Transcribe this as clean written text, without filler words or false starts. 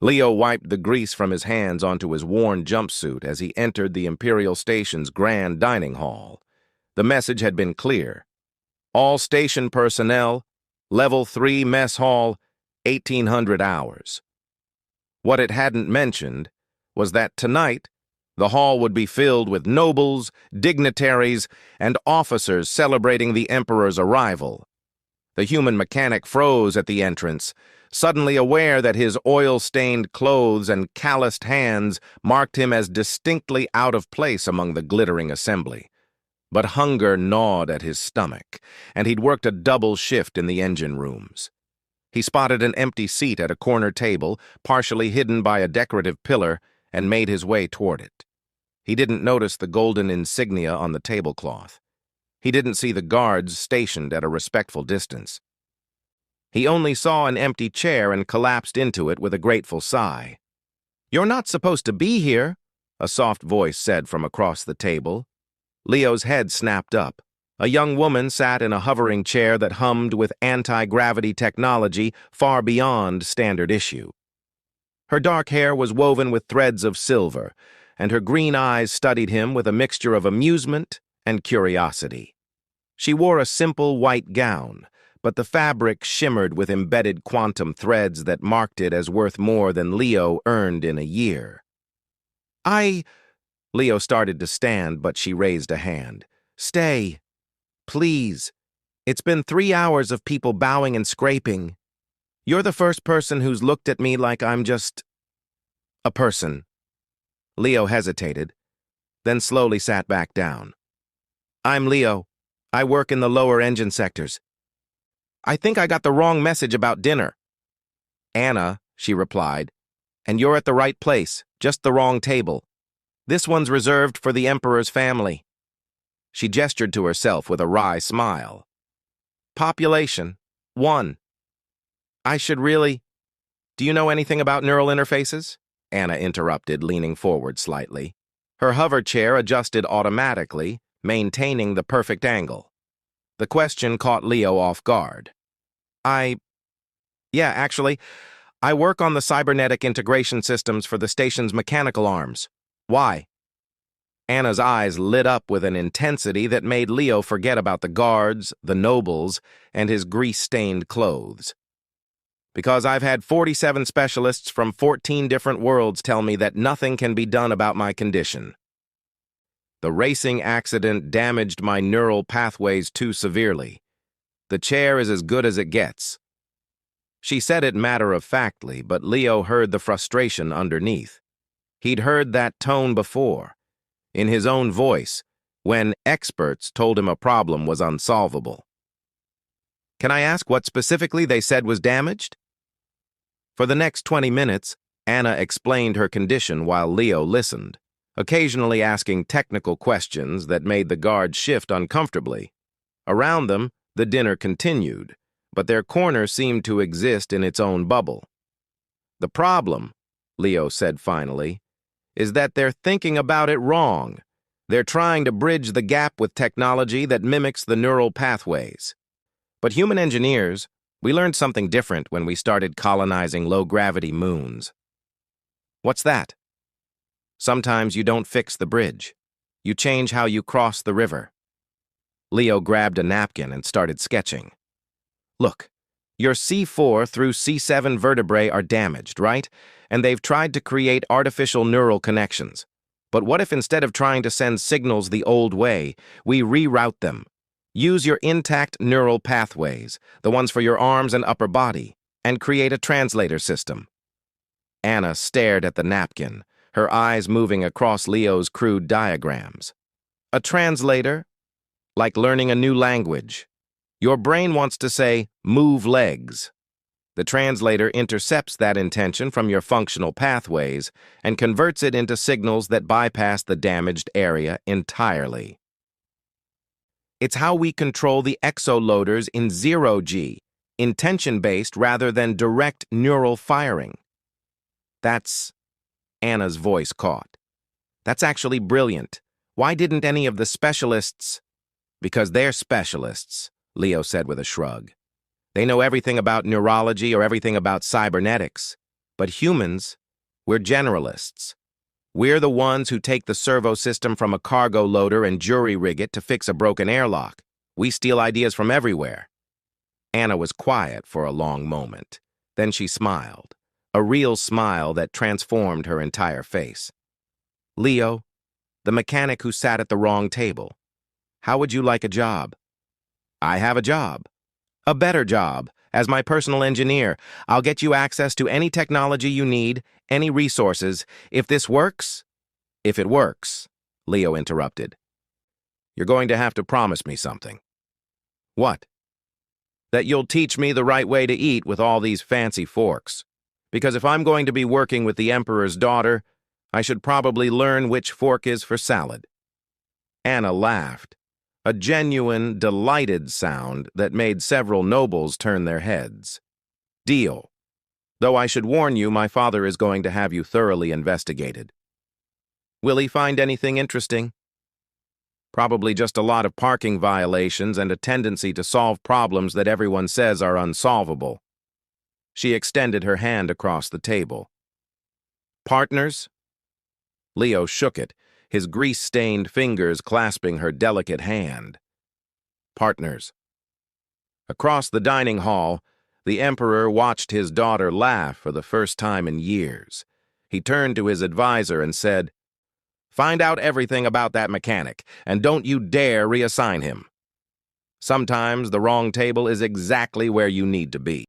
Leo wiped the grease from his hands onto his worn jumpsuit as he entered the Imperial Station's grand dining hall. The message had been clear. All station personnel, Level 3 mess hall, 1800 hours. What it hadn't mentioned was that tonight, the hall would be filled with nobles, dignitaries, and officers celebrating the Emperor's arrival. The human mechanic froze at the entrance, suddenly aware that his oil-stained clothes and calloused hands marked him as distinctly out of place among the glittering assembly. But hunger gnawed at his stomach, and he'd worked a double shift in the engine rooms. He spotted an empty seat at a corner table, partially hidden by a decorative pillar, and made his way toward it. He didn't notice the golden insignia on the tablecloth. He didn't see the guards stationed at a respectful distance. He only saw an empty chair and collapsed into it with a grateful sigh. "You're not supposed to be here," a soft voice said from across the table. Leo's head snapped up. A young woman sat in a hovering chair that hummed with anti-gravity technology far beyond standard issue. Her dark hair was woven with threads of silver, and her green eyes studied him with a mixture of amusement and curiosity. She wore a simple white gown, but the fabric shimmered with embedded quantum threads that marked it as worth more than Leo earned in a year. Leo started to stand, but she raised a hand. "Stay. Please. It's been 3 hours of people bowing and scraping. You're the first person who's looked at me like I'm just a person." Leo hesitated, then slowly sat back down. "I'm Leo. I work in the lower engine sectors. I think I got the wrong message about dinner." "Anna," she replied, "and you're at the right place, just the wrong table. This one's reserved for the Emperor's family." She gestured to herself with a wry smile. "Population, 1. I should really— Do you know anything about neural interfaces?" Anna interrupted, leaning forward slightly. Her hover chair adjusted automatically, maintaining the perfect angle. The question caught Leo off guard. Yeah, actually, I work on the cybernetic integration systems for the station's mechanical arms. Why?" Anna's eyes lit up with an intensity that made Leo forget about the guards, the nobles, and his grease-stained clothes. "Because I've had 47 specialists from 14 different worlds tell me that nothing can be done about my condition. The racing accident damaged my neural pathways too severely. The chair is as good as it gets." She said it matter-of-factly, but Leo heard the frustration underneath. He'd heard that tone before, in his own voice, when experts told him a problem was unsolvable. "Can I ask what specifically they said was damaged?" For the next 20 minutes, Anna explained her condition while Leo listened, occasionally asking technical questions that made the guards shift uncomfortably. Around them, the dinner continued, but their corner seemed to exist in its own bubble. "The problem," Leo said finally, "is that they're thinking about it wrong. They're trying to bridge the gap with technology that mimics the neural pathways. But human engineers, we learned something different when we started colonizing low-gravity moons." "What's that?" "Sometimes you don't fix the bridge. You change how you cross the river." Leo grabbed a napkin and started sketching. "Look, your C4 through C7 vertebrae are damaged, right? And they've tried to create artificial neural connections. But what if instead of trying to send signals the old way, we reroute them? Use your intact neural pathways, the ones for your arms and upper body, and create a translator system." Anna stared at the napkin, her eyes moving across Leo's crude diagrams. "A translator? Like learning a new language. Your brain wants to say, 'move legs.' The translator intercepts that intention from your functional pathways and converts it into signals that bypass the damaged area entirely. It's how we control the exoloaders in 0G, intention-based rather than direct neural firing." "That's—" Anna's voice caught. "That's actually brilliant. Why didn't any of the specialists—" "Because they're specialists," Leo said with a shrug. "They know everything about neurology or everything about cybernetics. But humans, we're generalists. We're the ones who take the servo system from a cargo loader and jury-rig it to fix a broken airlock. We steal ideas from everywhere. Anna was quiet for a long moment. Then she smiled, a real smile that transformed her entire face. Leo, the mechanic who sat at the wrong table. How would you like a job? I have a job. A better job. As my personal engineer, I'll get you access to any technology you need, any resources. If this works... If it works, Leo interrupted. You're going to have to promise me something. What? That you'll teach me the right way to eat with all these fancy forks. Because if I'm going to be working with the Emperor's daughter, I should probably learn which fork is for salad. Anna laughed, a genuine, delighted sound that made several nobles turn their heads. Deal. Though I should warn you, my father is going to have you thoroughly investigated. Will he find anything interesting? Probably just a lot of parking violations and a tendency to solve problems that everyone says are unsolvable. She extended her hand across the table. Partners? Leo shook it, his grease-stained fingers clasping her delicate hand. Partners. Across the dining hall, the Emperor watched his daughter laugh for the first time in years. He turned to his advisor and said, Find out everything about that mechanic, and don't you dare reassign him. Sometimes the wrong table is exactly where you need to be.